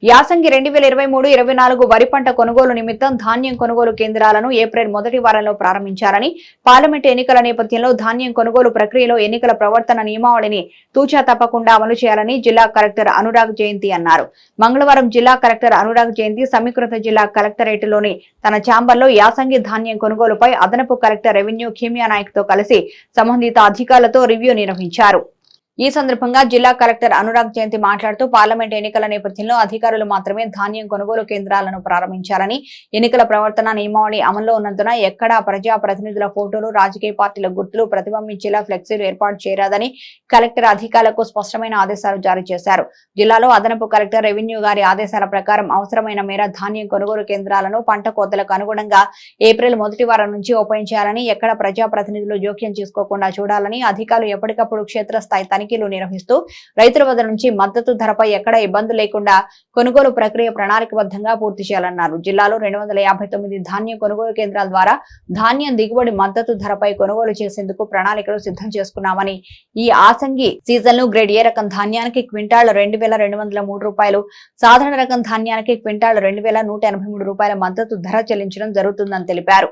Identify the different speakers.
Speaker 1: యాసంగి 2023-24 వరి పంట కొనుగోలు నిమిత్తం ధాన్యం కొనుగోలు కేంద్రాలను ఏప్రిల్ మొదటి వారంలో ప్రారంభించారని, పార్లమెంటు ఎన్నికల నేపథ్యంలో ధాన్యం కొనుగోలు ప్రక్రియలో ఎన్నికల ప్రవర్తన నియమావళిని తూచా తప్పకుండా అమలు చేయాలని జిల్లా కలెక్టర్ అనురాగ్ జయంతి అన్నారు. మంగళవారం జిల్లా కలెక్టర్ అనురాగ్ జయంతి సమీకృత జిల్లా కలెక్టరేట్లోని తన ఛాంబర్లో యాసంగి ధాన్యం కొనుగోలుపై అదనపు కలెక్టర్ రెవెన్యూ ఖీమియా నాయక్ తో కలిసి సంబంధిత అధికారులతో రివ్యూ నిర్వహించారు. ఈ సందర్భంగా జిల్లా కలెక్టర్ అనురాగ్ జయంతి మాట్లాడుతూ పార్లమెంట్ ఎన్నికల నేపథ్యంలో అధికారులు మాత్రమే ధాన్యం కొనుగోలు కేంద్రాలను ప్రారంభించాలని, ఎన్నికల ప్రవర్తన నియమావళి అమల్లో ఉన్నందున ఎక్కడా ప్రజా ప్రతినిధుల ఫోటోలు, రాజకీయ పార్టీల గుర్తులు ప్రతిబింబించేలా ఫ్లెక్సీలు ఏర్పాటు చేయరాదని కలెక్టర్ అధికారులకు స్పష్టమైన ఆదేశాలు జారీ చేశారు. జిల్లాలో అదనపు కలెక్టర్ రెవెన్యూ గారి ఆదేశాల ప్రకారం అవసరమైన మేర ధాన్యం కొనుగోలు కేంద్రాలను పంట కోతలకు అనుగుణంగా ఏప్రిల్ మొదటి వారం నుంచి ఓపెన్ చేయాలని, ఎక్కడ ప్రజా ప్రతినిధులు జోక్యం చేసుకోకుండా చూడాలని అధికారులు ఎప్పటికప్పుడు క్షేత్రస్థాయి తనిఖీలు నిర్వహిస్తూ రైతుల వద్ద నుంచి మద్దతు ధరపై ఎక్కడ ఇబ్బంది లేకుండా కొనుగోలు ప్రక్రియ ప్రణాళికబద్ధంగా పూర్తి చేయాలన్నారు. జిల్లాలో 259 ధాన్యం కొనుగోలు కేంద్రాల ద్వారా ధాన్యం దిగుబడి మద్దతు ధరపై కొనుగోలు చేసేందుకు ప్రణాళికలు సిద్ధం చేసుకున్నామని, ఈ ఆసంగి సీజన్ లో గ్రేడ్ ఏ రకం ధాన్యానికి క్వింటాల్ 2203 రూపాయలు, సాధారణ రకం ధాన్యానికి క్వింటాల్ 2183 రూపాయల మద్దతు ధర చెల్లించడం జరుగుతుందని తెలిపారు.